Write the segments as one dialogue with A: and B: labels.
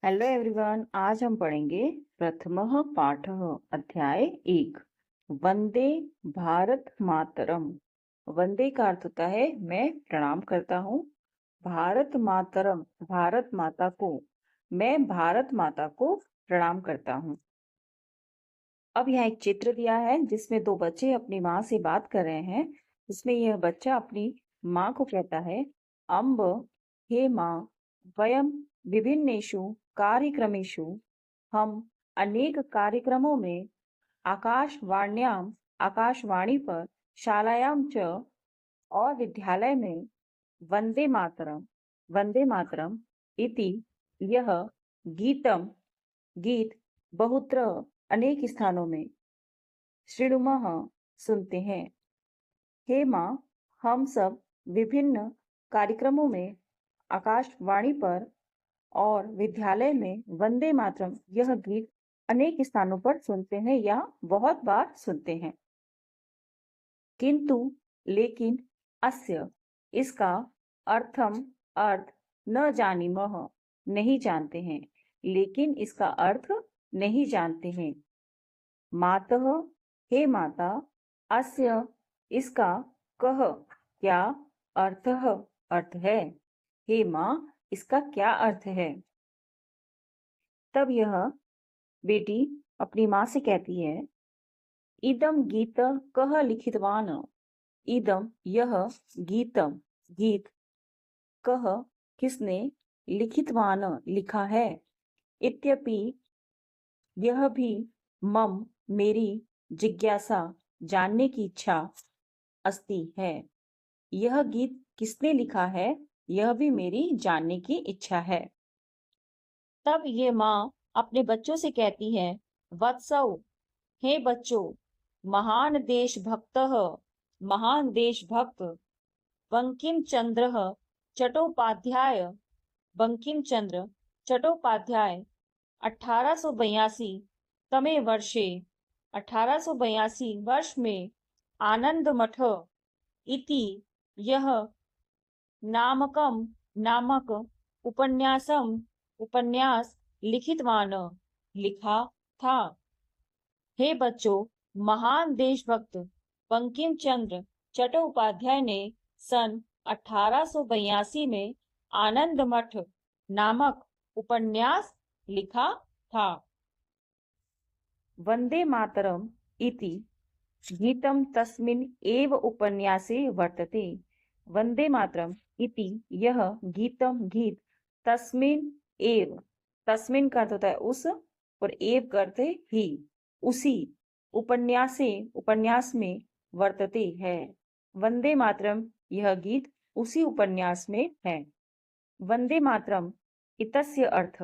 A: Hello everyone. आज हम पढ़ेंगे प्रथमः पाठः अध्याय 1 वंदे भारत मातरम। वंदे का अर्थ होता है मैं प्रणाम करता हूँ। भारत मातरम भारत माता को, मैं भारत माता को प्रणाम करता हूँ। अब यहाँ एक चित्र दिया है जिसमें दो बच्चे अपनी माँ से बात कर रहे हैं। जिसमें यह बच्चा अपनी माँ को कहता है, अम्ब हे माँ, वयम विभिन्नेषु कार्यक्रमेषु, हम अनेक कार्यक्रमों में, आकाशवाणी पर, शालायाम च, और विद्यालय में, वंदे मातरम इति यह गीतम गीत बहुत्र अनेक स्थानों में शृणुमः सुनते हैं। हे माँ, हम सब विभिन्न कार्यक्रमों में, आकाशवाणी पर और विद्यालय में वंदे मातरम यह गीत अनेक स्थानों पर सुनते हैं या बहुत बार सुनते हैं। किंतु लेकिन अस्य इसका अर्थ न जानीमः नहीं जानते हैं। लेकिन इसका अर्थ नहीं जानते हैं। मातः हे माता, अस्य इसका कह क्या अर्थः अर्थ है। हे माँ, इसका क्या अर्थ है। तब यह बेटी अपनी माँ से कहती है, इदम गीत कह लिखितवान। इदम यह गीतम गीत, कह किसने, लिखितवान लिखा है, इत्यपि यह भी, मम मेरी, जिज्ञासा जानने की इच्छा, अस्ति है। यह गीत किसने लिखा है, यह भी मेरी जानने की इच्छा है। तब ये माँ अपने बच्चों से कहती है, वत्सौ हे बच्चों, महान देशभक्त बंकिम चंद्र चट्टोपाध्याय, बंकिम चंद्र चट्टोपाध्याय 1882 तमे वर्षे, 1882 वर्ष में, आनंद मठ इति यह नामक उपन्यास लिखितवान लिखा था। हे बच्चों, महान देशभक्त बंकिम चंद्र चट्टोपाध्याय ने सन 1882 में आनंद मठ नामक उपन्यास लिखा था। वंदे मातरम इति गीतम तस्मिन् एव उपन्यासे वर्तते। वंदे मातरम इति यह गीतम गीत, तस्मिन् एव, तस्मिन् का अर्थ होता है उस, और एव का अर्थ है ही, उसी, उपन्यास में, वर्तते है। वंदे मातरम यह गीत उसी उपन्यास में है। वंदे मातरम इतस्य अर्थ,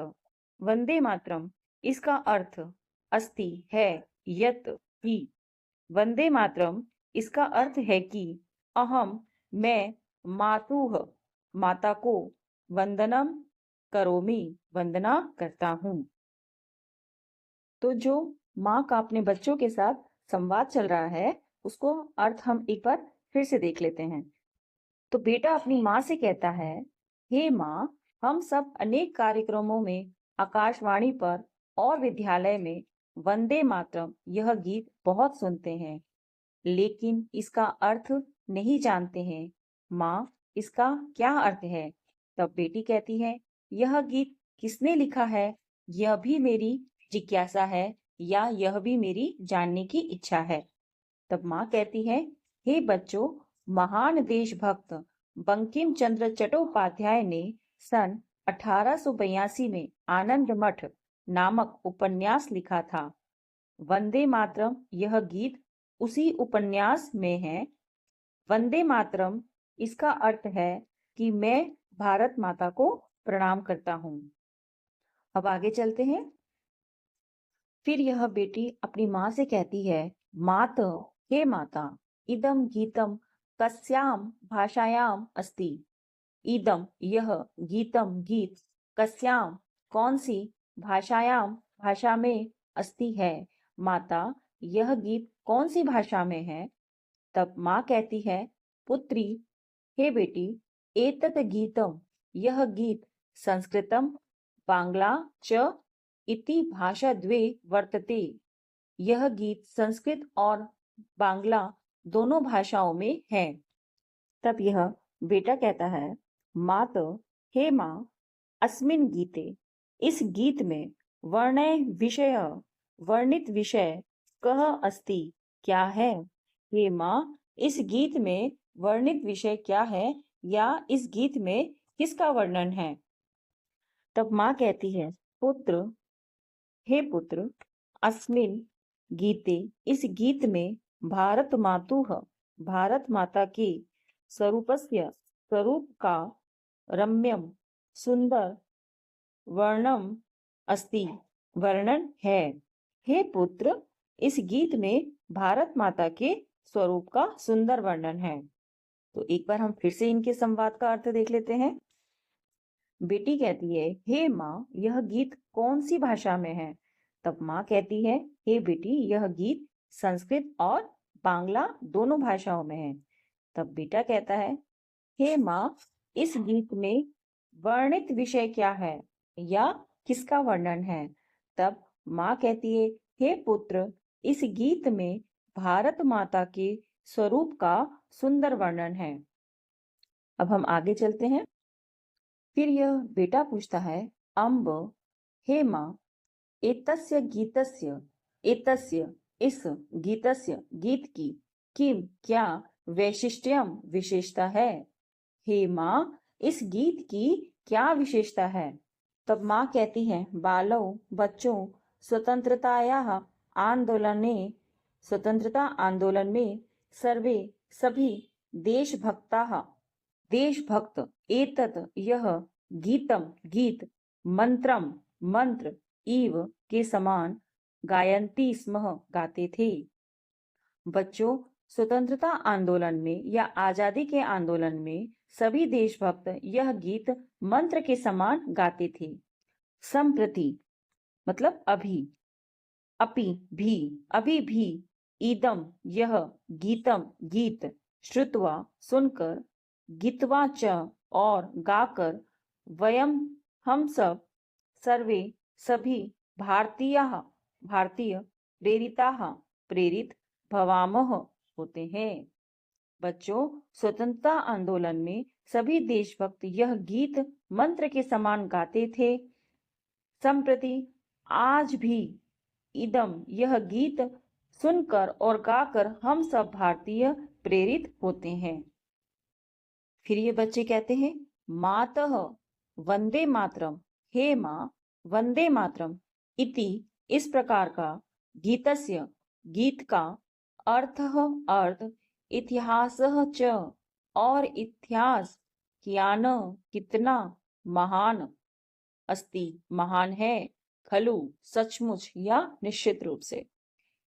A: वंदे मातरम इसका अर्थ, अस्ति है, यत ही, वंदे मातरम इसका अर्थ है कि, अहम मैं, मातुः माता को, वंदनम करोमि वंदना करता हूँ। तो जो माँ का अपने बच्चों के साथ संवाद चल रहा है उसको अर्थ हम एक बार फिर से देख लेते हैं। तो बेटा अपनी माँ से कहता है, हे माँ, हम सब अनेक कार्यक्रमों में, आकाशवाणी पर और विद्यालय में वंदे मातरम यह गीत बहुत सुनते हैं, लेकिन इसका अर्थ नहीं जानते हैं। माँ, इसका क्या अर्थ है। तब बेटी कहती है, यह गीत किसने लिखा है, यह भी मेरी जिज्ञासा है, या यह भी मेरी जानने की इच्छा है। तब माँ कहती है, हे बच्चों, महान देशभक्त बंकिम चंद्र चट्टोपाध्याय ने सन 1882 में आनंद मठ नामक उपन्यास लिखा था। वंदे मातरम यह गीत उसी उपन्यास में है। वंदे मातरम इसका अर्थ है कि मैं भारत माता को प्रणाम करता हूँ। अब आगे चलते हैं। फिर यह बेटी अपनी माँ से कहती है, मात हे माता, इदम गीतम कस्याम भाषायाम अस्ति। इदम यह गीतम गीत, कस्याम कौन सी, भाषायाम भाषा में, अस्ति है माता यह गीत कौन सी भाषा में है। तब माँ कहती है, पुत्री हे बेटी, एतत गीतम यह गीत संस्कृतम बांग्ला च इति भाषा द्वे वर्तते। यह गीत संस्कृत और बांग्ला दोनों भाषाओं में है। तब यह बेटा कहता है, मात हे माँ, अस्मिन् गीते, इस गीत में वर्णित विषय कह अस्ति, क्या है। हे माँ, इस गीत में वर्णित विषय क्या है, या इस गीत में किसका वर्णन है। तब माँ कहती है, पुत्र, हे पुत्र, अस्मिन् गीते, इस गीत में भारत माता के स्वरूप का रम्यम सुंदर वर्णन है। हे पुत्र, इस गीत में भारत माता के स्वरूप का सुंदर वर्णन है। तो एक बार हम फिर से इनके संवाद का अर्थ देख लेते हैं। बेटी कहती है, हे माँ, यह गीत कौन सी भाषा में है। तब माँ कहती है, हे बेटी, यह गीत संस्कृत और बांग्ला दोनों भाषाओं में है। तब बेटा कहता है, हे माँ, इस गीत में वर्णित विषय क्या है, या किसका वर्णन है। तब माँ कहती है, हे पुत्र, इस गीत में भारत माता के स्वरूप का सुंदर वर्णन है। अब हम आगे चलते हैं। फिर यह बेटा पूछता है, अम्ब, हे माँ, एतस्य इस गीत की किम, क्या वैशिष्ट्यम विशेषता है। हे माँ, इस गीत की क्या विशेषता है। तब माँ कहती है, बालों, बच्चों, स्वतंत्रता आंदोलन में सभी देशभक्त एतत् यह गीत मंत्र इव के समान गाते थे। बच्चों, स्वतंत्रता आंदोलन में या आजादी के आंदोलन में सभी देशभक्त यह गीत मंत्र के समान गाते थे। संप्रति मतलब अभी भी इदम यह गीत श्रुत्वा सुनकर, गीतवा च और गाकर, वयम हम सब, सर्वे सभी, भारतीय प्रेरित भवामः होते हैं। बच्चों, स्वतंत्रता आंदोलन में सभी देशभक्त यह गीत मंत्र के समान गाते थे। संप्रति आज भी इदम यह गीत सुनकर और गाकर हम सब भारतीय प्रेरित होते हैं। फिर ये बच्चे कहते हैं, मातः वंदे मातरम, हे माँ, वंदे मातरम इति, इस प्रकार का, गीत का अर्थ, इतिहासः च और इतिहास, कितना, महान महान है, खलु सचमुच या निश्चित रूप से।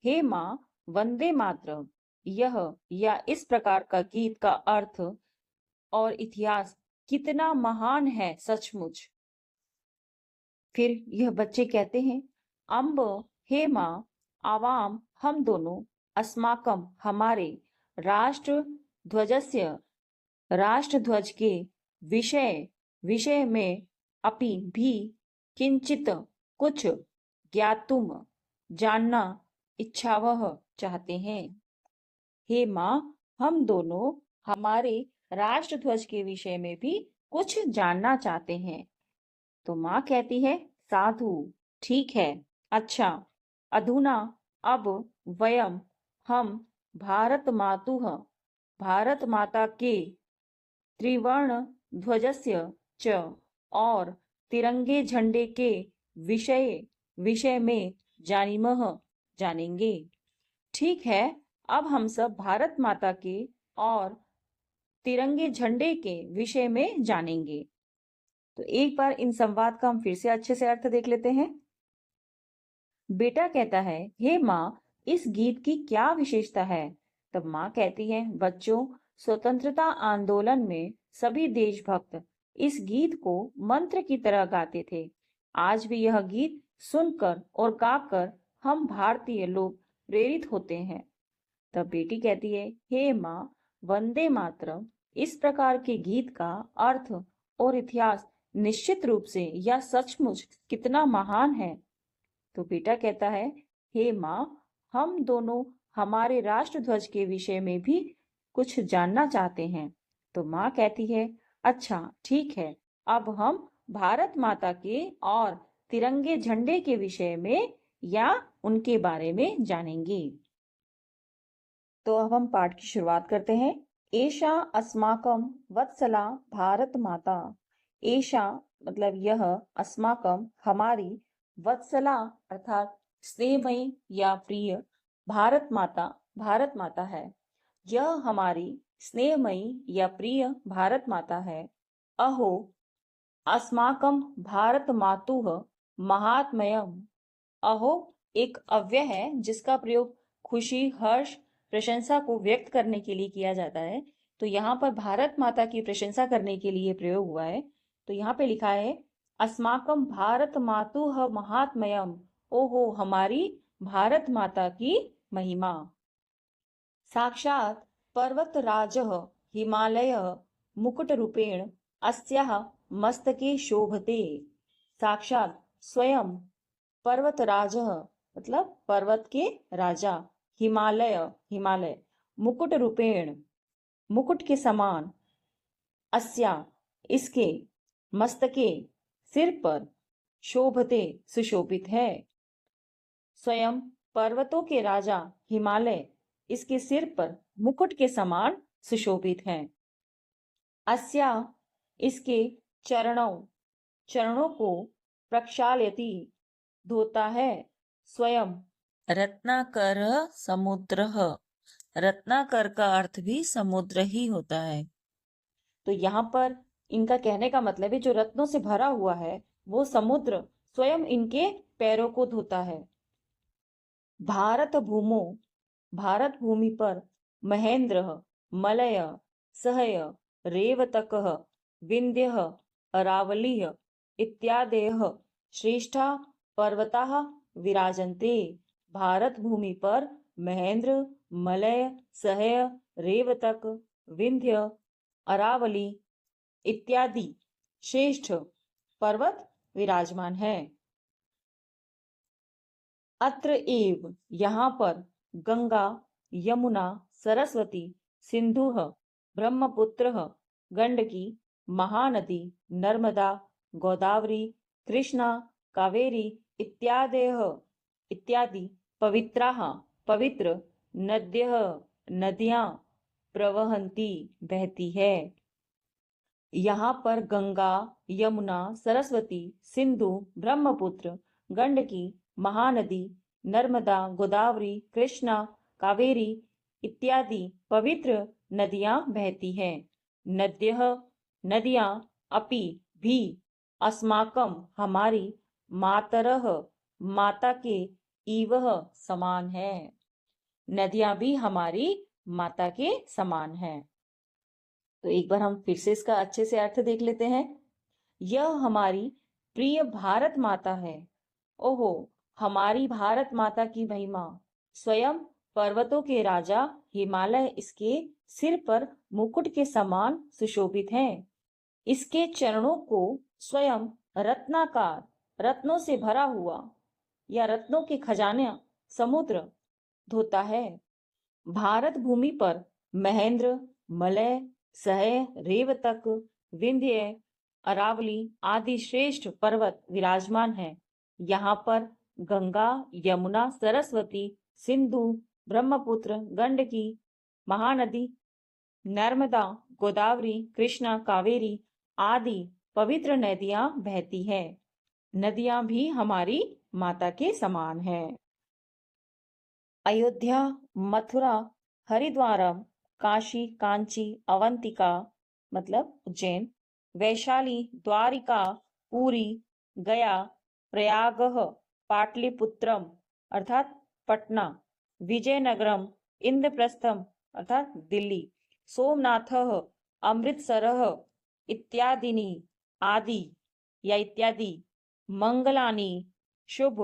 A: हे माँ, वंदे मातरम यह या इस प्रकार का गीत का अर्थ और इतिहास कितना महान है सचमुच। फिर यह बच्चे कहते हैं, अम्ब, हे माँ, आवाम, हम दोनों, अस्माकम हमारे, राष्ट्र ध्वज के विषय में अपि भी किंचित कुछ ज्ञातुम जानना इच्छावह चाहते हैं। हे माँ, हम दोनों हमारे राष्ट्र ध्वज के विषय में भी कुछ जानना चाहते हैं। तो माँ कहती है, साधु, ठीक है, अच्छा, अधुना अब वयम हम भारत माता के त्रिवर्ण ध्वजस्य च और तिरंगे झंडे के विषय में जानेंगे। ठीक है, अब हम सब भारत माता के और तिरंगे झंडे के विषय में जानेंगे। तो एक बार इन संवाद का हम फिर से अच्छे से अर्थ देख लेते हैं। बेटा कहता है, हे माँ, इस गीत की क्या विशेषता है। तब माँ कहती है, बच्चों, स्वतंत्रता आंदोलन में सभी देशभक्त इस गीत को मंत्र की तरह गाते थे। आज भी यह गीत सुनकर और गाकर हम भारतीय लोग प्रेरित होते हैं। तब बेटी कहती है, हे माँ, वंदे मातरम इस प्रकार के गीत का अर्थ और इतिहास निश्चित रूप से यह सचमुच कितना महान है। तो बेटा कहता है, हे माँ, हम दोनों हमारे राष्ट्रध्वज के विषय में भी कुछ जानना चाहते हैं। तो माँ कहती है, अच्छा ठीक है, अब हम भारत माता के और तिरंगे झंडे के विषय में या उनके बारे में जानेंगे। तो अब हम पाठ की शुरुआत करते हैं। एषा अस्माकं वत्सला भारत माता। एषा मतलब यह, अस्माकं हमारी, वत्सला अर्थात स्नेहमयी या प्रिय, भारत माता है। यह हमारी स्नेहमयी या प्रिय भारत माता है। अहो अस्माकं भारत मातुः महात्म्यम्। अहो एक अव्यय है जिसका प्रयोग खुशी, हर्ष, प्रशंसा को व्यक्त करने के लिए किया जाता है। तो यहाँ पर भारत माता की प्रशंसा करने के लिए प्रयोग हुआ है। तो यहाँ पे लिखा है, अस्माकं भारत मातुः महात्म्यम्। ओहो हमारी भारत माता की महिमा। साक्षात् पर्वतराजः हिमालयः मुकुटरूपेण अस्याः मस्तके शोभते। साक्षात स्वयं पर्वतराजः मतलब पर्वत के राजा, हिमालय, मुकुट रूपेण मुकुट के समान, अस्या इसके, मस्तके सिर पर, शोभते सुशोभित है। स्वयं पर्वतों के राजा हिमालय इसके सिर पर मुकुट के समान सुशोभित है। अस्या इसके चरणों को प्रक्षालयति धोता है। स्वयं रत्नाकर समुद्र। रत्नाकर का अर्थ भी समुद्र ही होता है। तो यहाँ पर इनका कहने का मतलब है, जो रत्नों से भरा हुआ है वो समुद्र स्वयं इनके पैरों को धोता है। भारत भूमि पर महेंद्र, मलय, सहय, रेवतकः, विंध्यः, अरावलीः इत्यादयः श्रेष्ठा पर्वताः विराजन्ते। भारत भूमि पर महेंद्र, मलय, सहय, रेवतक, विंध्य, अरावली इत्यादि श्रेष्ठ पर्वत विराजमान है। अत्र एव यहाँ पर गंगा, यमुना, सरस्वती, सिंधुः, ब्रह्मपुत्रः, गंडकी, महानदी, नर्मदा, गोदावरी, कृष्णा, कावेरी इत्यादि पवित्र नदियां प्रवहंती बहती है। यहाँ पर गंगा, यमुना, सरस्वती, सिंधु, ब्रह्मपुत्र, गंडकी, महानदी, नर्मदा, गोदावरी, कृष्णा, कावेरी इत्यादि पवित्र नदियां बहती हैं। नदियां अपि भी अस्माकं हमारी मातरः माता के इवह समान है। नदियां भी हमारी माता के समान है। तो एक बार हम फिर से इसका अच्छे से अर्थ देख लेते हैं। यह हमारी प्रिय भारत माता है। ओहो हमारी भारत माता की महिमा। स्वयं पर्वतों के राजा हिमालय इसके सिर पर मुकुट के समान सुशोभित हैं। इसके चरणों को स्वयं रत्नों से भरा हुआ या रत्नों के खजाने समुद्र धोता है। भारत भूमि पर महेंद्र, मलय, सहय, रेवतक, विंध्य, अरावली आदि श्रेष्ठ पर्वत विराजमान हैं। यहाँ पर गंगा, यमुना, सरस्वती, सिंधु, ब्रह्मपुत्र, गंडकी, महानदी, नर्मदा, गोदावरी, कृष्णा, कावेरी आदि पवित्र नदियां बहती हैं। नदियां भी हमारी माता के समान हैं। अयोध्या, मथुरा, हरिद्वारम, काशी, कांची, अवंतिका मतलब उज्जैन, वैशाली, द्वारिका, पुरी, गया, प्रयागः, पाटलिपुत्रम अर्थात पटना, विजयनगरम, इंद्रप्रस्थम अर्थात दिल्ली, सोमनाथः, अमृतसरः इत्यादि मंगलानि शुभ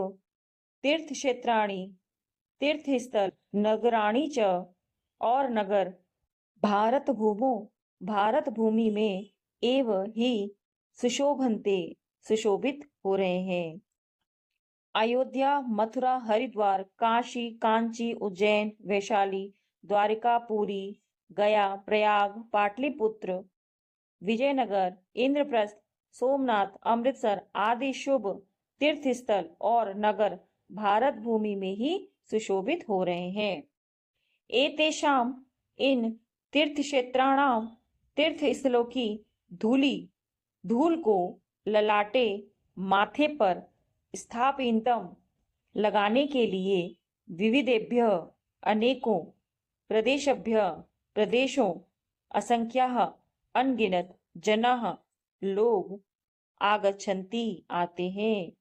A: तीर्थक्षेत्राणि तीर्थस्थल नगराणि च और नगर भारत भूमि में एव ही सुशोभन्ते सुशोभित हो रहे हैं। अयोध्या, मथुरा, हरिद्वार, काशी, कांची, उज्जैन, वैशाली, द्वारिका, पुरी, गया, प्रयाग, पाटलिपुत्र, विजयनगर, इंद्रप्रस्थ, सोमनाथ, अमृतसर आदि शुभ तीर्थ स्थल और नगर भारत भूमि में ही सुशोभित हो रहे हैं। एतेषाम इन तीर्थ क्षेत्राणाम तीर्थ स्थलों की धूल को ललाटे माथे पर स्थापितम लगाने के लिए विविधेभ्य अनेकों प्रदेशों असंख्याः अनगिनत जनाः लोग आगच्छन्ति आते हैं।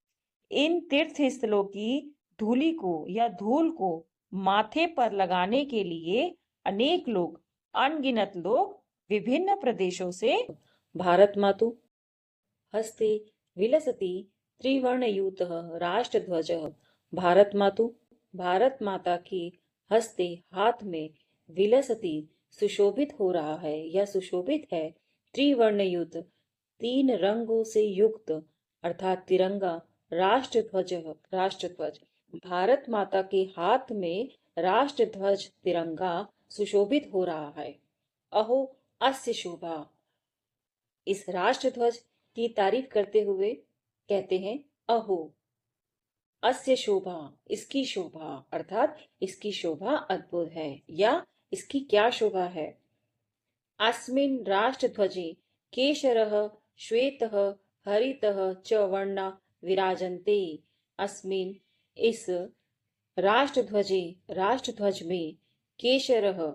A: इन तीर्थ स्थलों की धूली को या धूल को माथे पर लगाने के लिए अनेक लोग अनगिनत लोग विभिन्न प्रदेशों से भारत मातु हस्ते विलसति त्रिवर्णयुतः राष्ट्रध्वजः। भारत मातु भारत माता की हस्ते हाथ में विलसति सुशोभित हो रहा है या सुशोभित है त्रिवर्णयुत 3 रंगों से युक्त अर्थात तिरंगा राष्ट्रध्वज। भारत माता के हाथ में राष्ट्रध्वज तिरंगा सुशोभित हो रहा है। अहो अस्य शोभा। इस राष्ट्रध्वज की तारीफ करते हुए कहते हैं अहो अस्य शोभा, इसकी शोभा अर्थात इसकी शोभा अद्भुत है या इसकी क्या शोभा है। अस्मिन् राष्ट्रध्वजे केशरः श्वेतः हरितः च वर्णा विराजन्ते। अस्मिन् इस राष्ट्रध्वज में केशरः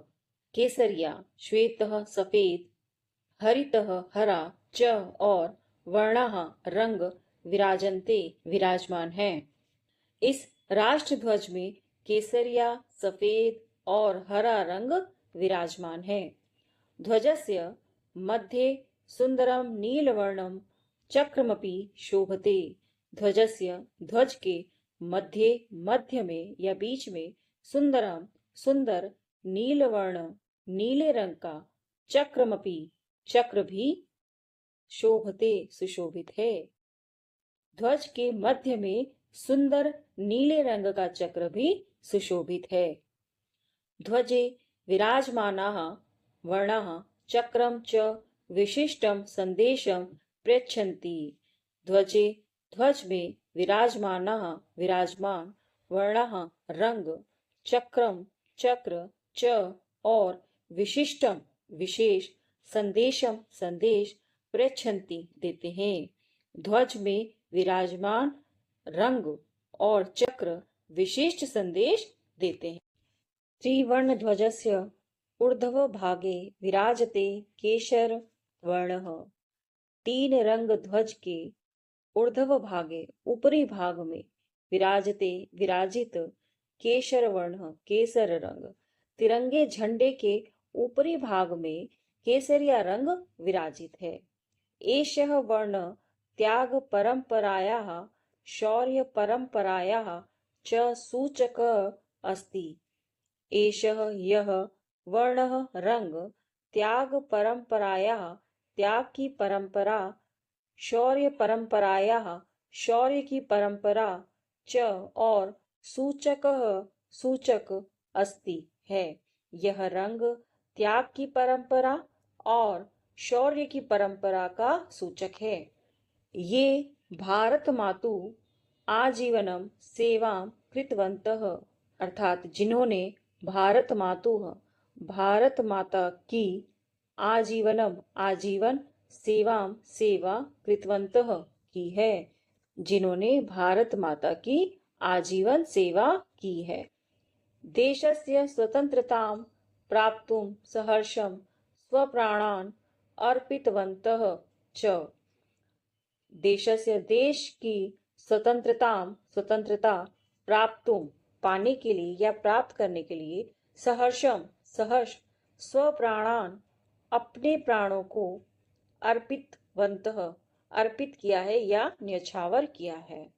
A: केसरिया, श्वेतः सफेद, हरितः हरा, च और वर्णाः रंग विराजन्ते विराजमान है। इस राष्ट्रध्वज में केसरिया, सफेद और हरा रंग विराजमान है। ध्वजस्य मध्ये सुंदरम नीलवर्णम चक्रमपि शोभते। ध्वज के मध्य में या बीच में सुंदर नीलवर्ण नीले रंग का चक्र भी शोभते सुशोभित है। ध्वज के मध्य में सुंदर नीले रंग का चक्र भी सुशोभित है। ध्वजे विराजमानाः वर्णाः चक्रम च विशिष्टम संदेशम प्रेक्षन्ति। ध्वज में विराजमान वर्णाः रंग चक्र च और विशिष्टम विशेष संदेश प्रेक्षन्ति देते हैं। ध्वज में विराजमान रंग और चक्र विशिष्ट संदेश देते हैं। त्रिवर्ण ध्वजस्य ऊर्ध्व भागे विराजते केशर वर्णः। 3 रंग ध्वज के ऊर्ध्व भागे ऊपरी भाग में विराजित केशर वर्ण केसर रंग। तिरंगे झंडे के ऊपरी भाग में केसरिया रंग विराजित है। एषः वर्ण त्याग परंपरायाः शौर्य परंपरायाः च सूचकः अस्ति। एषः यह वर्णः रंग त्याग परंपरायाः त्याग की परंपरा शौर्य परंपरायाः शौर्य की परंपरा च और सूचक अस्ति है। यह रंग त्याग की परंपरा और शौर्य की परंपरा का सूचक है। ये भारत मातु आजीवनम सेवां कृतवन्तः अर्थात जिन्होंने भारत माता की आजीवन सेवा कृतवन्तः की है। जिन्होंने भारत माता की आजीवन सेवा की है। देशस्य स्वतंत्रतां प्राप्तुं सहर्षं स्वप्राणान् अर्पितवन्तः च। देश की स्वतंत्रता प्राप्तुं पाने के लिए या प्राप्त करने के लिए सहर्ष स्वप्राणान अपने प्राणों को अर्पित किया है या न्यौछावर किया है।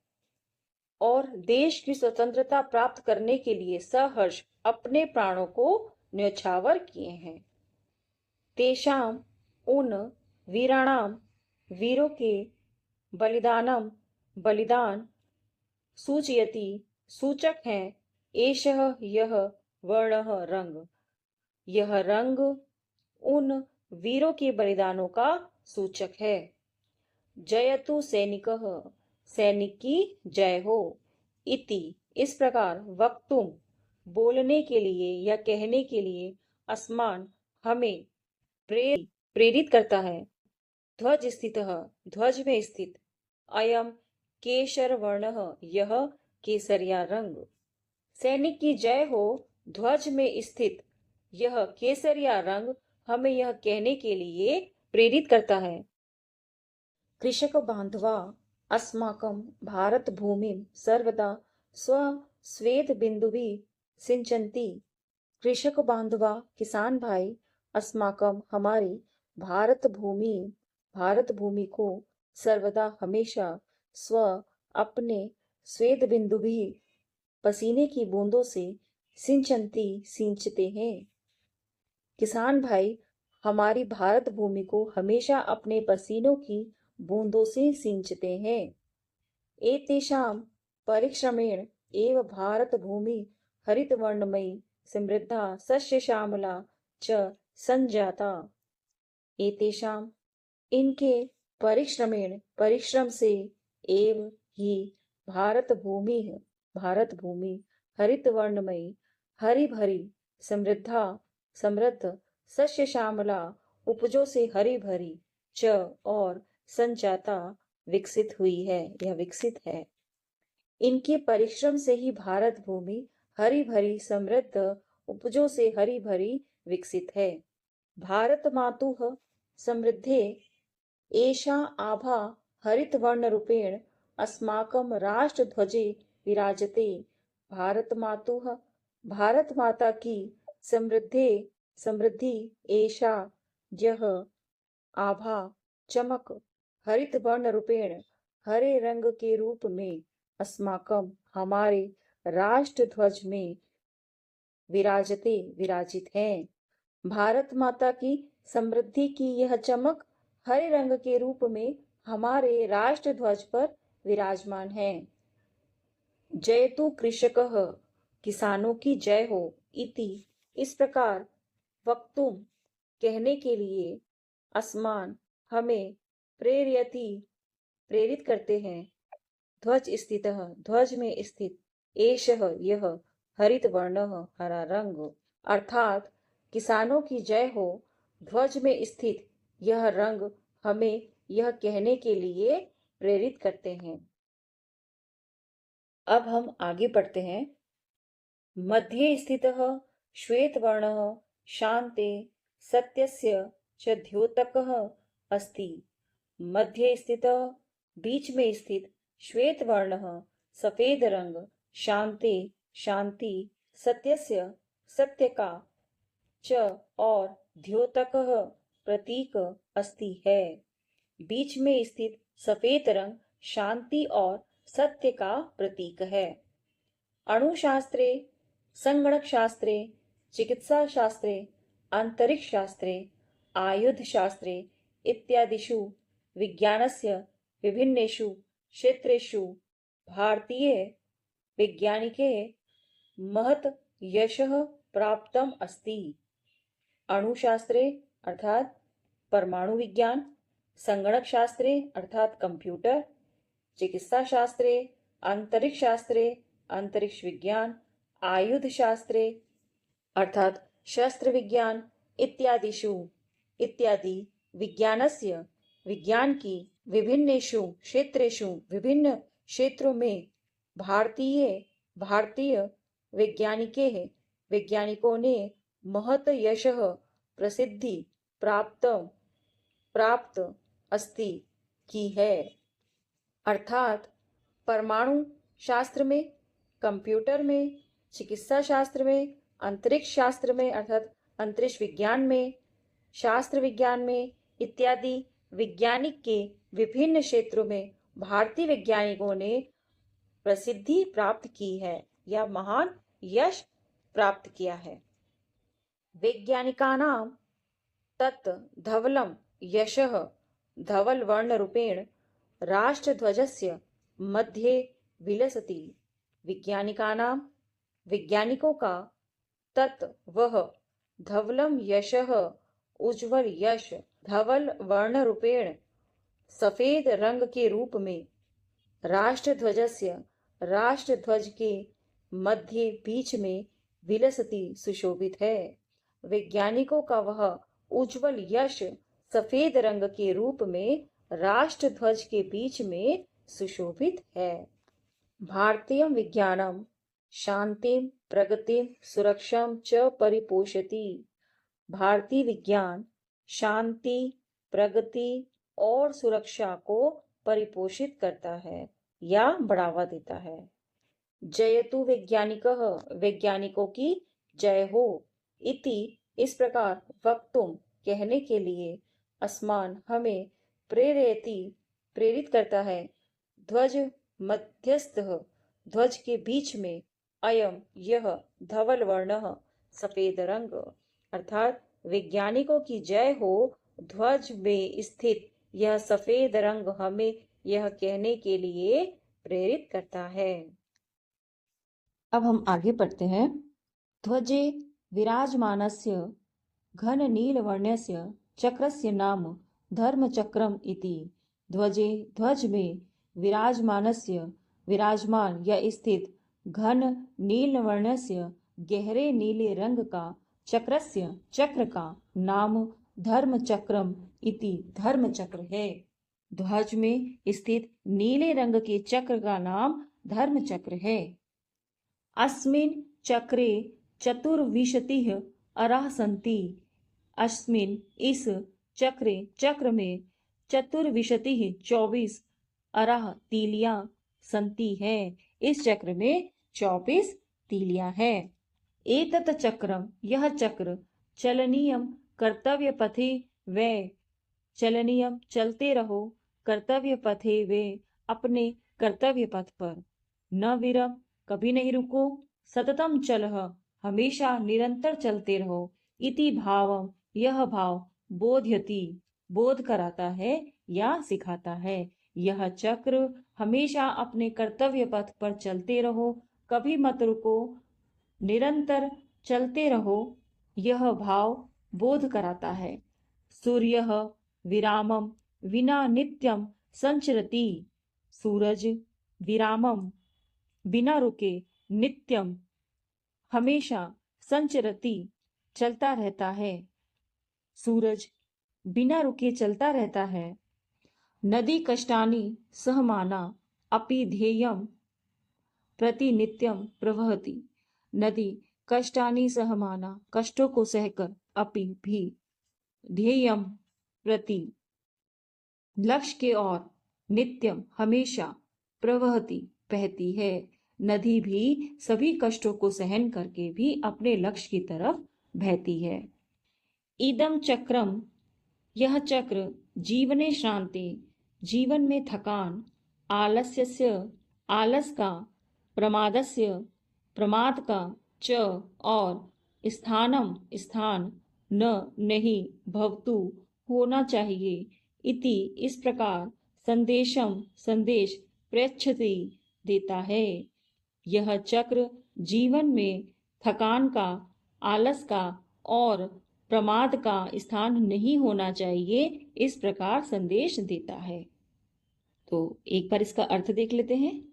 A: और देश की स्वतंत्रता प्राप्त करने के लिए सहर्ष अपने प्राणों को न्यौछावर किए हैं। तेषाम उन वीराणाम वीरों के बलिदान सूचयति सूचक है। एषः यह वर्णः रंग, यह रंग उन वीरों के बलिदानों का सूचक है। जयतु सैनिकः, सैनिक की जय हो। इति, इस प्रकार, वक्तुम, बोलने के लिए या कहने के लिए, अस्मान, हमें, प्रेरित करता है। ध्वज स्थितः, ध्वज में स्थित, अयम केशर वर्णः, यह केसरिया रंग। सैनिक की जय हो, ध्वज में स्थित यह केसरिया रंग हमें यह कहने के लिए प्रेरित करता है। कृषक बांधवा अस्माकं भारत भूमिं सर्वदा स्वेद बिंदुभिः सिंचन्ति। कृषक बांधवा, किसान भाई, अस्माकं, हमारी, भारत भूमि को, सर्वदा, हमेशा, अपने, स्वेद बिंदु भी, पसीने की बूंदों से, सिंचंती, सींचते हैं। किसान भाई हमारी भारत भूमि को हमेशा अपने पसीनों की बूंदों से सींचते हैं। एतेषां परिश्रमेण एव भारत भूमि हरितवर्णमयी समृद्धा सस्य श्यामला च संजाता। एतेषां, इनके, परिश्रमेण, परिश्रम से, एव, ही, भारत भूमि हरितवर्णमयी, हरी भरी, समृद्धा, समृद्ध, सस्य श्यामला, उपजों से हरी भरी, च, और, संजाता, विकसित हुई है, यह विकसित है। इनके परिश्रम से ही भारत भूमि हरी भरी, समृद्ध, उपजों से हरी भरी, विकसित है। भारत मातुः समृद्धे एषा आभा हरितवर्ण रूपेण अस्माकं राष्ट्रध्वजे विराजते। भारत माता की समृद्धि एषा, यह, आभा, चमक, हरित वर्ण रूपेण, हरे रंग के रूप में, अस्माकं, हमारे, राष्ट्र ध्वज में, विराजते, विराजित है। भारत माता की समृद्धि की यह चमक हरे रंग के रूप में हमारे राष्ट्र ध्वज पर विराजमान है। जयतु कृषकः, किसानों की जय हो। इति, इस प्रकार, वक्तुम, कहने के लिए, अस्मान, हमें, प्रेरयति, प्रेरित करते हैं। ध्वज स्थितः, ध्वज में स्थित, एषः, यह, हरित वर्णः, हरा रंग, अर्थात किसानों की जय हो, ध्वज में स्थित यह रंग हमें यह कहने के लिए प्रेरित करते हैं। अब हम आगे पढ़ते हैं। मध्ये स्थितः श्वेत वर्णः शांते सत्यस्य च द्योतकः अस्ति। मध्य स्थितः, बीच में स्थित, श्वेत वर्णः, सफेद रंग, शांते, शांति, सत्यस्य, सत्य का, च, और, द्योतकः, प्रतीक, अस्ति, है। बीच में स्थित सफेद रंग शांति और सत्य का प्रतीक है। अणुशास्त्रे, संगणक शास्त्रे, चिकित्सा शास्त्रे, अंतरिक्ष शास्त्रे, आयुध शास्त्रे इत्यादिषु विज्ञानस्य विभिन्नेषु क्षेत्रेषु भारतीय वैज्ञानिके महत् यशः प्राप्तम् अस्ति। अणुशास्त्रे अर्थात परमाणु विज्ञान, संगणक शास्त्रे अर्थात कंप्यूटर, चिकित्सा शास्त्रे, अंतरिक्ष शास्त्रे, अंतरिक्ष विज्ञान, आयुध शास्त्रे अर्थात शस्त्र विज्ञान, इत्यादि विज्ञानस्य, विज्ञान की, विभिन्नेषु क्षेत्रेषु, विभिन्न क्षेत्रों में, भारतीय वैज्ञानिकों ने महत यशः, प्रसिद्धि, प्राप्त अस्ति, की है। अर्थात परमाणु शास्त्र में, कंप्यूटर में, चिकित्सा शास्त्र में, अंतरिक्ष शास्त्र में अर्थात अंतरिक्ष विज्ञान में, शास्त्र विज्ञान में इत्यादि वैज्ञानिक के विभिन्न क्षेत्रों में भारतीय वैज्ञानिकों ने प्रसिद्धि प्राप्त की है या महान यश प्राप्त किया है। वैज्ञानिकानां तत् धवलं यशः धवलवर्णरूपेण राष्ट्रध्वजस्य मध्ये विलसति। वैज्ञानिकों का तत् वह धवलम यशः उज्ज्वल यश धवल वर्ण रूपेण सफेद रंग के रूप में राष्ट्रध्वज के मध्य बीच में विलसती सुशोभित है। वैज्ञानिकों का वह उज्ज्वल यश सफेद रंग के रूप में राष्ट्रध्वज के बीच में सुशोभित है। भारतीय विज्ञानम शांतिम प्रगतिम सुरक्षाम च परिपोषति। भारतीय विज्ञान शांति प्रगति और सुरक्षा को परिपोषित करता है या बढ़ावा देता है। जयतु वैज्ञानिकः, वैज्ञानिकों की जय हो। इति, इस प्रकार वक्तुम, कहने के लिए, अस्मान, हमें, प्रेरयति, प्रेरित करता है, ध्वज मध्यस्थ, ध्वज के बीच में, अयम, यह, धवल वर्ण, सफेद रंग, अर्थात वैज्ञानिकों की जय हो, ध्वज में स्थित यह सफेद रंग हमें यह कहने के लिए प्रेरित करता है। अब हम आगे पढ़ते हैं। ध्वजे विराजमानस्य घन नीलवर्णस्य चक्रस्य नाम धर्मचक्रम इति। ध्वजे, ध्वज में, विराजमानस्य, विराजमान या स्थित, घन नीलवर्णस्य गहरे नीले रंग का, चक्रस्य, चक्र का, नाम धर्मचक्रम इति, धर्मचक्र है। ध्वज में स्थित नीले रंग के चक्र का नाम धर्मचक्र है। अस्मिन् चक्रे चतुर्विंशतिः अरः सन्ति। अस्मिन्, इस चक्र में, चतुर्विंशतिः 24 अरः तीलियां सन्ति है। इस चक्र में 24 तीलियां है। एतत् चक्रम, यह चक्र, चलनीयम कर्तव्य पथे वे, चलनीयम, चलते रहो, कर्तव्य पथे वे, अपने कर्तव्य पथ पर, न विरम, कभी नहीं रुको, सततम चलः, हमेशा निरंतर चलते रहो, इति भावम, यह भाव, बोध्यति, बोध कराता है या सिखाता है। यह चक्र, हमेशा अपने कर्तव्य पथ पर चलते रहो, कभी मत रुको, निरंतर चलते रहो, यह भाव बोध कराता है। सूर्यः विरामम विना नित्यम संचरति। सूरज विरामम, बिना रुके, नित्यम, हमेशा, संचरति, चलता रहता है। सूरज बिना रुके चलता रहता है। नदी कष्टानि सहमाना अपि ध्येयम प्रतिनित्यम प्रवहति। नदी कष्टानि सहमाना, कष्टों को सहकर, अपि भी, ध्येयम प्रति, लक्ष्य के ओर, नित्यम, हमेशा, प्रवहति, बहती है। नदी भी सभी कष्टों को सहन करके भी अपने लक्ष्य की तरफ बहती है। इदम चक्रम, यह चक्र, जीवने श्रांति, जीवन में थकान, आलस्यस्य, आलस का, प्रमादस्य, प्रमाद का, च, और, स्थानम, स्थान, न, नहीं, भवतु, होना चाहिए, इति, इस प्रकार, संदेशम, संदेश, प्रेक्षति, देता है। यह चक्र जीवन में थकान का, आलस का और प्रमाद का स्थान नहीं होना चाहिए, इस प्रकार संदेश देता है। तो एक बार इसका अर्थ देख लेते हैं।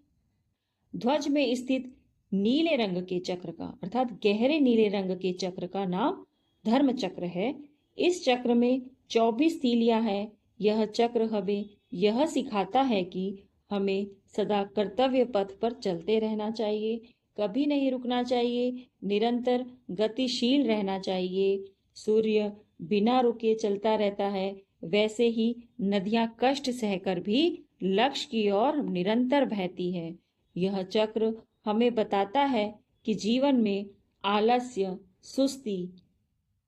A: ध्वज में स्थित नीले रंग के चक्र का, अर्थात गहरे नीले रंग के चक्र का नाम धर्म चक्र है। इस चक्र में 24 तीलियां है। यह चक्र हमें यह सिखाता है कि हमें सदा कर्तव्य पथ पर चलते रहना चाहिए, कभी नहीं रुकना चाहिए, निरंतर गतिशील रहना चाहिए। सूर्य बिना रुके चलता रहता है, वैसे ही नदियां कष्ट सहकर भी लक्ष्य की ओर निरंतर बहती है। यह चक्र हमें बताता है कि जीवन में आलस्य, सुस्ती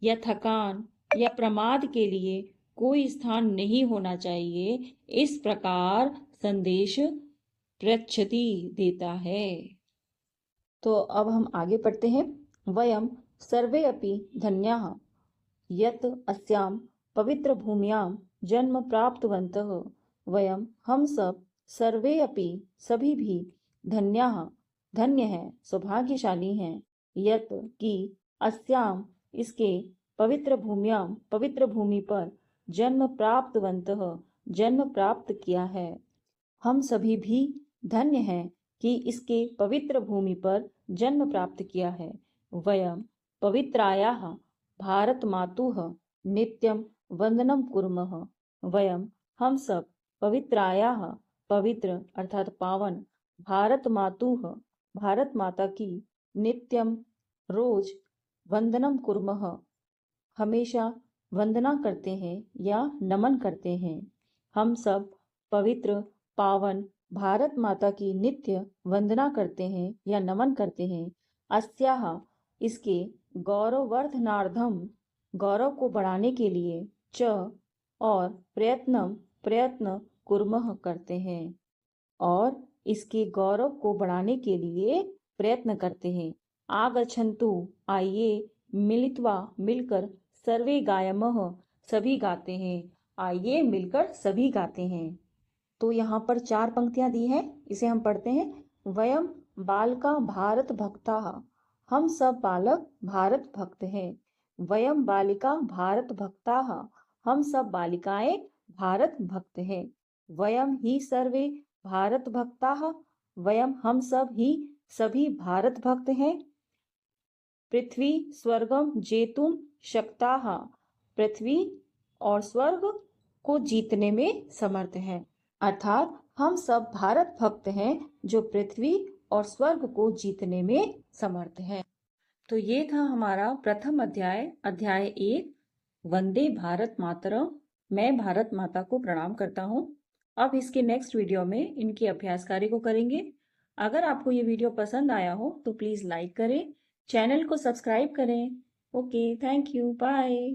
A: या थकान या प्रमाद के लिए कोई स्थान नहीं होना चाहिए। इस प्रकार संदेश प्रक्षति देता है। तो अब हम आगे पढ़ते हैं। वयम सर्वे अपि धन्याः यत् अस्यां पवित्र भूम्यां जन्म प्राप्तवन्तः वयं हम सब सर्वे अपि सभी भी धन्याः धन्य हैं सौभाग्यशाली हैं यत् कि अस्याम इसके पवित्र भूमि पर जन्म प्राप्तवन्तः जन्म प्राप्त किया है। हम सभी भी धन्य हैं कि इसके पवित्र भूमि पर जन्म प्राप्त किया है। वयं पवित्रायाः भारत मातुः नित्यं वंदनम कुर्मः। वयं हम सब पवित्रायाः पवित्र अर्थात पावन भारत मातुः भारत माता की नित्यम रोज वंदनम कुर्मः हमेशा वंदना करते हैं या नमन करते हैं। हम सब पवित्र पावन भारत माता की नित्य वंदना करते हैं या नमन करते हैं। अस्याह इसके गौरववर्धनार्थम गौरव को बढ़ाने के लिए च और प्रयत्न कुर्मः करते हैं और इसके गौरव को बढ़ाने के लिए प्रयत्न करते हैं। आगच्छन्तु आइए मिलित्वा मिलकर सर्वे गायमः सभी गाते हैं। आइए मिलकर सभी गाते हैं। तो यहाँ पर 4 पंक्तियां दी हैं, इसे हम पढ़ते हैं। वयम बालका भारत भक्ता, हम सब बालक भारत भक्त हैं। वयम बालिका भारत भक्ता, हम सब बालिकाएं भारत भक्त हैं। वयम ही सर्वे भारत भक्ता, वयम हम सब ही सभी भारत भक्त हैं। पृथ्वी स्वर्गम जेतुम शक्ताः, पृथ्वी और स्वर्ग को जीतने में समर्थ हैं। अर्थात हम सब भारत भक्त हैं जो पृथ्वी और स्वर्ग को जीतने में समर्थ हैं। तो ये था हमारा प्रथम अध्याय, अध्याय 1 वंदे भारत मातरम। मैं भारत माता को प्रणाम करता हूँ। अब इसके नेक्स्ट वीडियो में इनके अभ्यास कार्य को करेंगे। अगर आपको ये वीडियो पसंद आया हो तो प्लीज़ लाइक करें, चैनल को सब्सक्राइब करें। Okay, thank you, bye.